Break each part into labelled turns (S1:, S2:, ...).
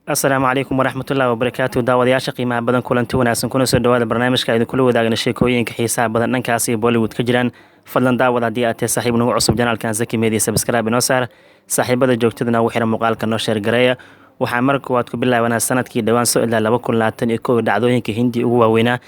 S1: asalaamu calaykum waraxmatullahi wabarakaatu daawadayaasha qiimaha badan kulanti wanaagsan kuna soo dhawaada barnaamijka idinkula wadaagna sheekooyinka xiisaha badan dhankaas iyo bollywood ka jiraan fadlan daawad haddii aad tahay saaxiib nagu cusub janaalkan zaki media sabskraibe inoo saar saaxiibada joogtadana ugu xiran muuqaalka noo sheergareeya waxaa mar koowaad ku bilaabanaa sanadkii dhowaan soo ilaa 2021 dhacdooyinka hindi ugu waaweynaa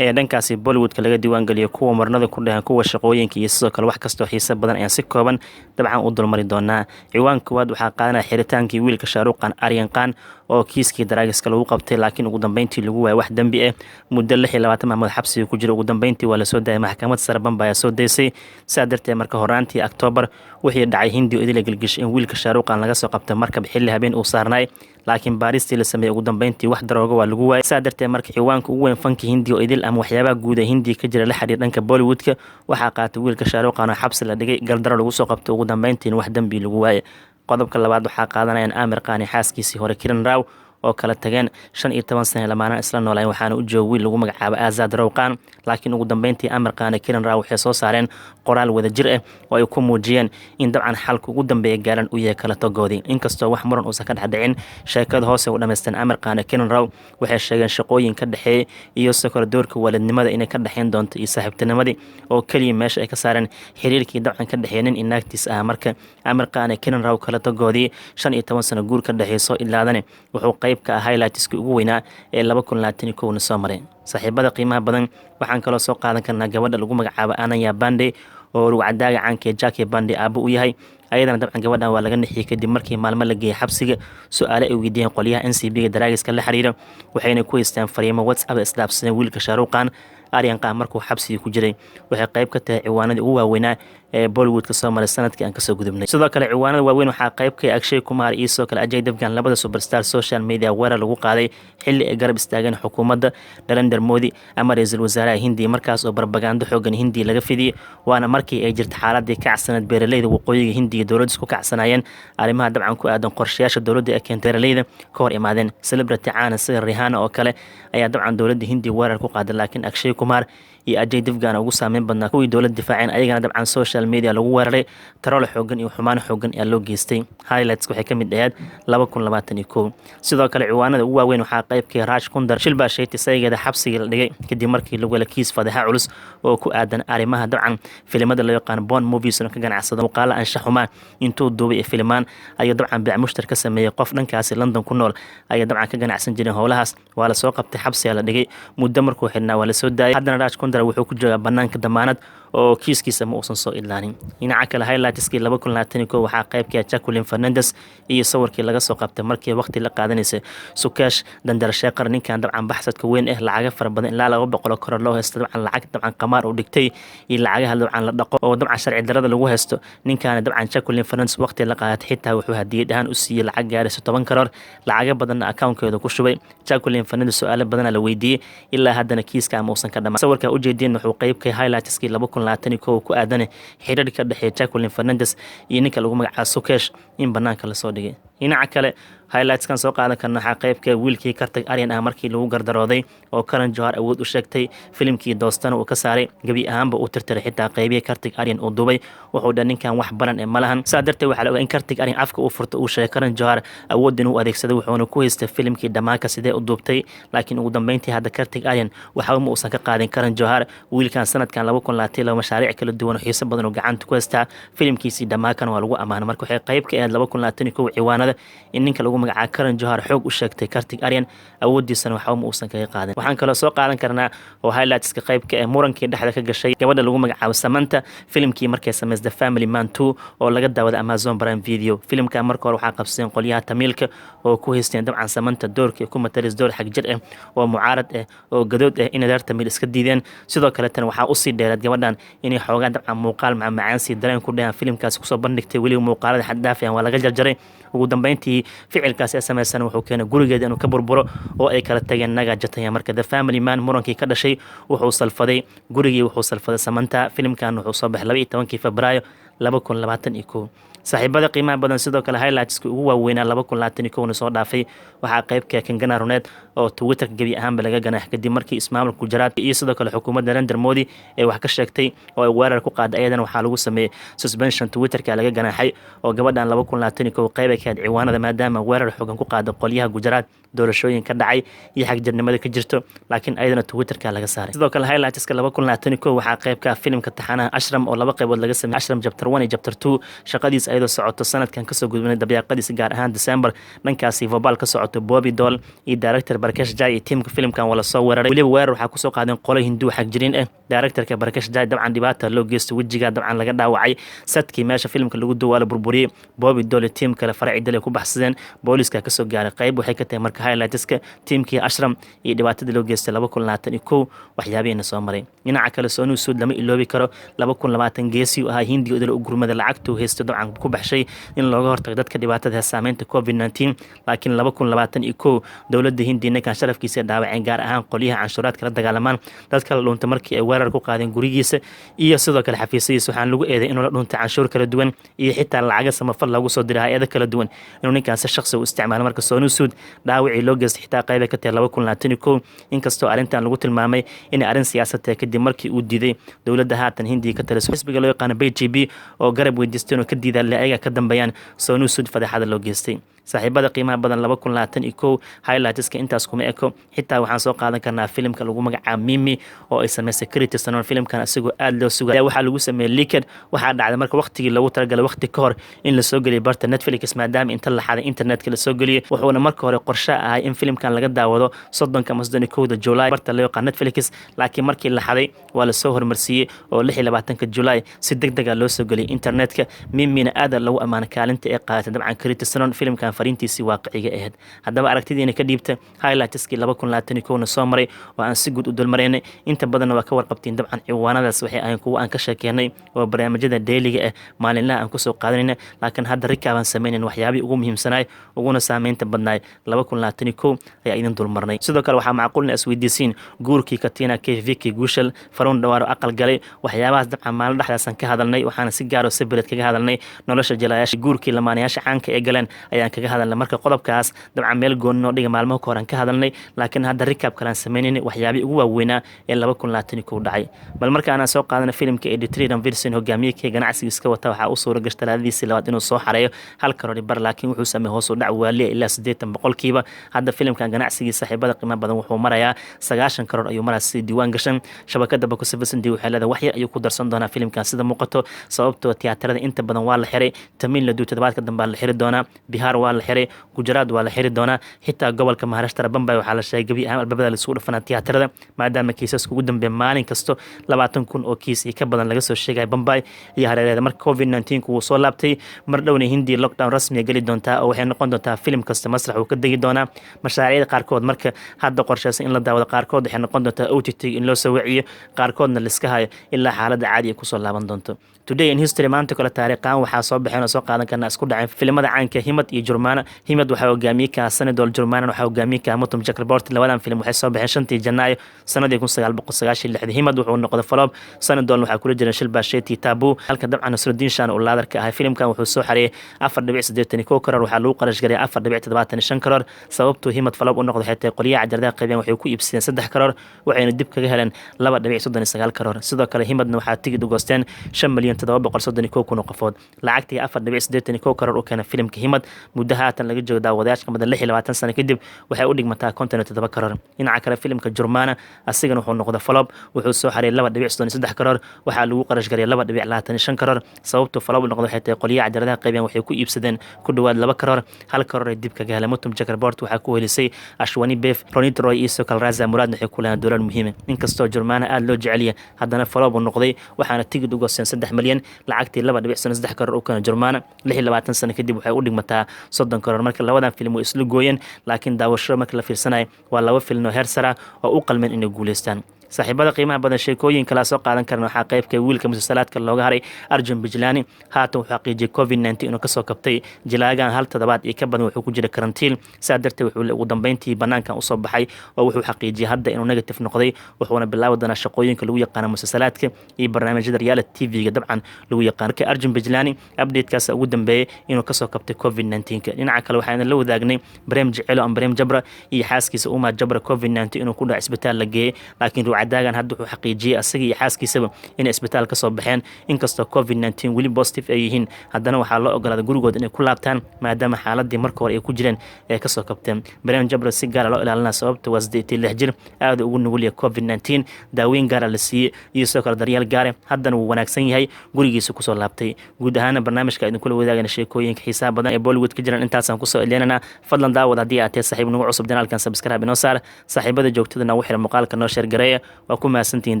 S1: ee dhankaasi bollywoodka laga diiwaangeliyo kuwa marnada ku dhahan kuwa shaqooyinka iyo sidoo kale wax kastoo xiiso badan ayaan si kooban dabcan u dulmari doonaa ciwaan koowaad waxaa qaadanaya xiritaankii wiilka shaaruqan aryan qaan oo kiiskii daraagiska lagu qabtay laakiin ugu dambeyntii lagu waayay wax dembi ah muddo 26 maalmood xabsiga ku jira ugu dambeyntii waa lasoo daayay maxkamad sare Bamba ayaa soo daysay sidaa darteed marka horaantii October wixii dhacay hindi oo idil galgashay in wiilka shaaruqan laga soo qabtay markab xilli habeen uu saarnay laakiin baaristii la sameeyay ugu dambeyntii wax darooga waa lagu waayay sidaa darteed marka ciwaanka ugu weyn fanka hindi oo idil ama waxyaabaha guud ee hindi ka jira la xiriir dhanka Bollywoodka waxaa qaatay wiilka shaaruqan oo xabsi la dhigay galdaro lagu soo qabtay ugu dambeyntii wax dembi lagu waayay qodobka labaad waxaa qaadanayaan Aamir Qaan xaaskiisii hore Kiran Rao oo kala tageen 15 sano lamaana isla noolaayeen waxaana u joogay wiil lagu magacaabo Azad Rawqan laakiin ugu dambeyntii Aamir Qaan iyo Kiran Rao waxay soo saareen qoraal wada jir ah oo ay ku muujiyeen in dabcan xalka ugu dambeeya gaaran uu yahay kala tagoodii inkastoo wax muran uusan ka dhaxdhicin sheekada hoose u dhameysteen Aamir Qaan iyo Kiran Rao waxay sheegeen shaqooyin ka dhaxeeyay iyo sokor doorka waalidnimada inay ka dhaxeen doonto iyo saaxiibtinimadii oo kaliya meesha ay ka saareen xiriirkii dabcan ka dhaxeeyeen in naagtiis ah marka Aamir Qaan iyo Kiran Rao kala tagoodii 15 sano guur ka dhaxeeyso ilaadane wuxuu qaybka highlightska ugu weynaa ee 2021 soo maray saaxiibada qiimaha badan waxaan kaloo soo qaadan karnaa gabadha lagu magacaabo Ananya Bande oo ruwacdaaga caanka ee Jackie Bande aabo u yahay ayadana dabcan gabadhan waa laga nixiyay kadib markii maalmo la geeyay xabsiga su'aalo ay weydiiyeen qoliyaha NCB ga daraagiska la xiriira waxayna ku haystaan fariimo WhatsApp isdhaafsadeen wiilka shaaruqan aryan qaan markuu xabsiga ku jiray waxay qayb ka tahay ciwaanadii ugu waaweynaa ee Bollywoodka soo maray sanadkii aan ka soo gudubnay sidoo kale ciwaanada waaweyn waxaa qayb ka Akshay Kumar iyo sidoo kale Ajay Devgan labada superstar social media weerar lagu qaaday xilli ay garab istaageen xukuumadda Narendra Modi ama ra'iisul wasaaraha Hindi markaas oo barbagaando xoogan Hindi laga fidiyay waana markii ay jirtay xaaladii kacsanad beeraleyda waqooyiga Hindi iyo dowladda isku kacsanayeen arrimaha dabcan ku aadan qorshayaasha dowladda ee keentay beeraleyda ka hor imaadeen celebrity caan sida Rihanna oo kale ayaa dabcan dowladda Hindi weerar ku qaaday laakiin Akshay Kumar iyo Ajay Devgan ugu saameyn badnaa kuwii dowladda difaaceen ayagana dabcan social media lagu weeraray tarool xoogan iyo xumaan xoogan ee loo geystay highlights waxay ka mid ahayd 2021 sidoo kale ciwaanada ugu waaweyn waxaa qaybkii Raj Kundar Shilpa Shetty saygeeda xabsiga la dhigay kadib markii lagu wala kiis fadaxa culus oo ku aadan arrimaha dabcan filimada loo yaqaan Bond movies oo ka ganacsada muuqaal anshax xumaan intuu duubay filimaan ayuu dabcan baac mushtar ka sameeyay qof dhankaasi London ku nool ayaa dabcan ka ganacsan jiray howlahaas waa la soo qabtay xabsiga la dhigay muddo markuu xidhnaa waa la soo daayay haddana Raj Kundar wuxuu ku joogaa banaanka damaanad oo kiiskiisa ma uusan soo ilaalin dhinaca kale highlightskii 2021 waxaa qaybkii Jacqueline Fernandez iyo sawirkii laga soo qabtay markii waqti la qaadanaysay Sukesh Dandarashekar ninkan dabcan baxsadka weyn ah lacag fara badan ilaa 200 koror loo haysto dabcan lacag dabcan qamaar u dhigtay iyo lacagaha dabcan la dhaqo oo dabcan sharci darrada lagu haysto ninkan dabcan Jacqueline Fernandez waqti la qaadatay xitaa wuxuu hadiyad ahaan u siiyay lacag gaaraysa 10 koror lacag badan account-keeda ku shubay Jacqueline Fernandez su'aalo badan la weydiiyay ilaa haddana kiiska ama uusan ka dhamaan sawirka u jeedin wuxuu qaybkii highlightskii 2021 ku aadan xiriir ka dhaxeeya Jacqueline Fernandez iyo ninka lagu magacaabo Sukesh in banaanka la soo dhigay dhinaca kale highlights kan soo qaadan karna waxa qaybka wiilkii kartay aryan ah markii lagu gardarooday oo Karan Johar awood u sheegtay filimkii doostana uu ka saaray gabi ahaanba uu tirtiray xitaa qaybiyay kartay aryan oo dubay wuxuu dhan ninkan wax baran ee malahan saa darteed waxa la ogaa in kartay aryan afka uu furto uu sheegay Karan Johar awood inuu adeegsado wuxuuna ku haystay filimkii dhamaanka sidee u duubtay laakiin ugu dambeyntii hadda kartay aryan waxa uu uusan ka qaadin Karan Johar wiilkan sanadkan 2022 mashaariic kala duwan oo xiiso badan oo gacanta ku haystaa filimkiisii dhamaankan waa lagu amaanay marka waxay qayb ka ahayd 2022 ciwaanada in ninka lagu magacaabo Karan Johar xoog u sheegtay kartig aryan awoodiisana waxa uu uusan kaga qaadan waxaan kaloo soo qaadan karnaa oo highlightska qaybka ee murankii dhexda ka gashay gabadha lagu magacaabo Samantha filimkii markay sameysay The Family Man 2 oo laga daawaday Amazon Prime Video filimka markii hore waxaa qabsadeen qoliyaha Tamilka oo ku haysteen dabcan Samantha doorkii ku matalis door xaq jir ah oo mucaarad ah oo gadood ah in reer Tamil iska diideen sidoo kale tan waxaa u sii dheeraad gabadhan inay xoogaa dabcan muuqaal macaan si dareen ku dhahan filimkaas ku soo bandhigtay wali muuqaalada xad dhaaf ah waa laga jarjaray ugu dambeyntii ficilkaas ee sameeysan wuxuu keenay gurigeeda inuu ka burburo oo ay kala tageen naga jataya marka The Family Man murankii ka dhashay wuxuu salfaday gurigii wuxuu salfaday Samantha filimkan wuxuu soo baxay 12 Febraayo 2021 saaxiibada qiimaha badan sidoo kale highlightska ugu waaweynaa 2021 soo dhaafay waxaa qaybka Kangana Ronet oo Twitterka gabi ahaanba laga ganaax kadib markii ismaamulka Gujarat iyo sidoo kale xukuumadda Narendra Modi ay wax ka sheegtay oo ay weerar ku qaaday ayadana waxaa lagu sameeyay suspension Twitterka laga ganaaxay oo gabadhan 2021 qayb ka ah ciwaanada maadaama weerar xooggan ku qaaday qolyaha Gujarat doorashooyin ka dhacay iyo xagjirnimada ka jirto laakiin ayadana Twitterka laga saaray sidoo kale highlightska 2021 waxaa qayb ka ah filimka taxanaha Ashram oo laba qaybood laga sameeyay Ashram chapter 1 iyo chapter 2 shaqadiis ayadoo socoto sanadkan kasoo gudbinay dabiiqadiisa gaar ahaan December dhankaasi Vobal ka socoto Bobby Doll iyo director Barkesh Jai iyo teamka filimkan wala soo weeraray waliba weerar waxaa kusoo qaadeen qolo Hindu xagjiriin ah directorka Barkesh Jai dabcan dhibaata loo geystay wajiga dabcan laga dhaawacay sadkii meesha filimka lagu duwaalo burburiyay Bobby Doll iyo team kale farci dal ku baxsadeen booliska kasoo gaaray qayb waxay ka tahay marka highlightska teamkii Ashram iyo dhibaatada loo geystay 2021 waxyaabihiina soo maray dhinaca kale Sonu Sood lama iloobi karo 2020 geesi ahaa Hindi oo gurmada lacagtu haysto dabcan ku baxshay in looga hortago dadka dhibaatada saameynta COVID-19 laakiin 2021 dowladda Hindi ninkan sharafkiisa dhaawaceen gaar ahaan qoliyaha canshuuraadka la dagaalamaan dadka la dhuunta markii ay weerar ku qaadeen gurigiisa iyo sidoo kale xafiisyadiisa waxaan lagu eeday inuu la dhuunta canshuur kala duwan iyo xitaa lacaga samafal lagu soo diray hay'ado kala duwan inuu ninkan si shakhsi u isticmaalo marka Sonu Sood dhaawacii loo geystay xitaa qayb ka tahay 2021 inkastoo arrintan lagu tilmaamay in arrin siyaasadeed kadib markii uu diiday dowladda haatan Hindi ka taliso xisbiga loo yaqaan BJP oo garab weydiistay inuu ka diiday ayaga ka dambeeyaan Sonu Sood fadeexada loo geystay saaxiibada qiimaha badan 2021 highlightska intaas kuma eko xitaa waxaan soo qaadan karnaa filimka lagu magacaabo Mimi oo ay sameysay Kriti Sanon filimkan asagoo aad loo sugay waxaa lagu sameeyay leaked waxaa dhacday marka waqtigii lagu talagalay waqti ka hor in la soo geliyo barta Netflix maadaama inta la xaday internetka la soo geliyay wuxuuna marka hore qorshe ahay in filimkan laga daawado 31 July barta loo yaqaan Netflix laakiin markii la xaday waa la soo hormarsiiyay oo 26 July si degdeg ah loo soo geliyay internetka Mimina aad lagu amaano kaalinta ay qaadatay dabcan Kriti Sanon filimkan fariintiisii waaqiciga ahayd haddaba aragtidiina ka dhiibta highlightskii 2021 soo maray oo aan si guud u dulmaraynay inta badan waa ka warqabtiin dabcan ciwaanadaas waxay ahayn kuwa aan ka sheekeynay oo barnaamijyada dailiga ah maalinlaha aan kusoo qaadanayna laakiin hadda rikaabaan samaynayn waxyaabihii ugu muhiimsanaay uguna saameynta badnaay 2021 ayaa idin dulmarnay sidoo kale waxaa macquulna isweydiisiin guurkii Katina Vicky Gushal Faruun Dhawaaro aqal galay waxyaabahaas dabcan maalin dhexdaasan ka hadalnay waxaana si gaar oo separate kaga hadalnay nolosha jilaayaasha guurkii lamaanayaasha caanka ee galeen ayaan kaga hadalnay marka qodobkaas dabcan meel gooni noo dhiga maalmaha ka horan ka hadalnay laakiin hadda recap kale aan sameynay waxyaabii ugu waaweynaa ee 2021 dhacay bal marka aan soo qaadanay filimka Editran Wilson hogaamiyay ganacsiga iska wata waxa uu soo gashay talaadadiisii labaad inuu soo xareeyo hal karoor bar laakiin wuxuu sameeyay hoos u dhac waaliye ilaa 80% hadda filimkan ganacsiga saaxiibada qiimo badan wuxuu marayaa 90 karoor ayuu maraa si diiwaan gashan shabakada box office waxay leedahay wax yar ayuu ku darsan doonaa filimkan sida muuqato sababtoo tiyaatarada inta badan waa la xiray Tamil Nadu toddobaadka dambe la xiri doonaa Bihar waa la xiray Gujarat waa la xiri doonaa xitaa gobolka Maharashtra Bombay waxaa la sheegay gabi ahaan albabada la isugu dhafanaa tiyaatarada maadaama kiisaska ugu dambeeyay maalin kasto 20,000 oo kiis ka badan laga soo sheegay Bombay iyo hareeraheeda marka COVID-19 uu soo laabtay mar dhowna Hindi lockdown rasmi ah gali doontaa oo waxay noqon doontaa filim kasta masrax uu ka degi doonaa mashaariicda qaarkood marka hadda qorsheysan in la daawado qaarkood waxay noqon doontaa OTT in loo soo wiciyo qaarkoodna la iska hayo ilaa xaaladda caadi ah ku soo laaban doonto Today in History maanta kale taariikhan waxaa soo baxeen oo soo qaadan karna isku dhacay filimada caanka Himad iyo Jurmana Himad waxa hogaamiyay ka Sanadol Jurmana waxa hogaamiyay ka Mutum Chakraborty labadan filim waxay soo baxeen 5 Janaayo sanadii 1996 Himad wuxuu noqday flop Sanadol waxa kula jiray Shilba Shetty Tabu halka dabcan Nasruddin Shan oo laadarka ah filimkan wuxuu soo xareeyay 4.81 karoor waxa lagu qarash garay 4.75 karoor sababtoo Himad flop u noqday xitaa qoliyaha cajarada qaybeen waxay ku iibsadeen 3 karoor waxayna dib kaga heleen 2.39 karoor sidoo kale Himadna waxa tigid u goosteen 5,731,000 qofood lacagtii 4.81 karoor oo kana filimka Himad muddo haatan laga joogo daawadayaasha ka badan 26 sano kadib waxay u dhigmataa 57 karoor dhinaca kale filimka Jurmana asigana wuxuu noqday flop wuxuu soo xareeyay 2.63 karoor waxa lagu qarash garay 2.25 karoor sababtoo flop noqday xitaa qoliyaha cajarada qaybeen waxay ku iibsadeen ku dhawaad 2 karoor hal karoor ay dib kaga heleen Mutum Chakraborty waxa ku helisay Ashwani Bef Ronit Roy iyo Sokal Raza Murad waxay ku leeyahay doolar muhiim inkastoo Jurmana aad loo jecel yahay haddana flop noqday waxaana tigid u goosteen 3 milyan lacagtii 2.3 karoor oo kana Jurmana 26 sano kadib waxay u dhigmataa 30 karoor marka labadan filim way isla gooyeen laakiin daawasho marka la fiirsanayo waa laba filim oo heer sare oo u qalmeen inay guuleystaan saaxiibada qiimaha badan sheekooyin kala soo qaadan karna waxaa qaybka wiilka musalsalaadka looga haray Arjun Bijlani haatan wuxuu xaqiijiyay COVID-19 inuu kasoo kabtay jilaagan hal toddobaad iyo ka badan wuxuu ku jira karantiin saa darteed wuxuu ugu dambeyntii banaankan usoo baxay oo wuxuu xaqiijiyay hadda inuu negative noqday wuxuuna bilaabi doonaa shaqooyinka lagu yaqaano musalsalaadka iyo barnaamijyada reality TV-ga dabcan lagu yaqaano ka Arjun Bijlani update-kaas ugu dambeeyay inuu kasoo kabtay COVID-19 dhinaca kale waxaan la wadaagnay Barem Jecelo ama Barem Jabra iyo xaaskiisa Uma Jabra COVID-19 inuu ku dhac isbitaal la geeyay laakiin ruucadaagan hadda wuxuu xaqiijiyay asaga iyo xaaskiisaba inay isbitaal ka soo baxeen inkastoo COVID-19 weli positive ay yihiin haddana waxaa loo ogolaaday gurigooda inay ku laabtaan maadaama xaaladii marka hore ay ku jireen ay ka soo kabteen Barem Jabra si gaar ah loo ilaalinaa sababta waa 86 jir aad ugu nugul yahay COVID-19 daaweyn gaar ah la siiyay iyo sidoo kale daryeel gaar ah haddana wuu wanaagsan yahay gurigiisa kusoo laabtay guud ahaan barnaamijka idin kula wadaagana sheekooyinka xiisaha badan ee Bollywood ka jiraan intaasaan kusoo ilaalinaa fadlan daawad haddii aad tahay saaxiib nagu cusub janaalkan subscribe inoo saar saaxiibada joogtada nagu xira muuqaalka noo sheer gareeya waa ku mahadsantihiin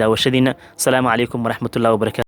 S1: daawashadiina asalaamu calaykum waraxmatullahi wabarakaatu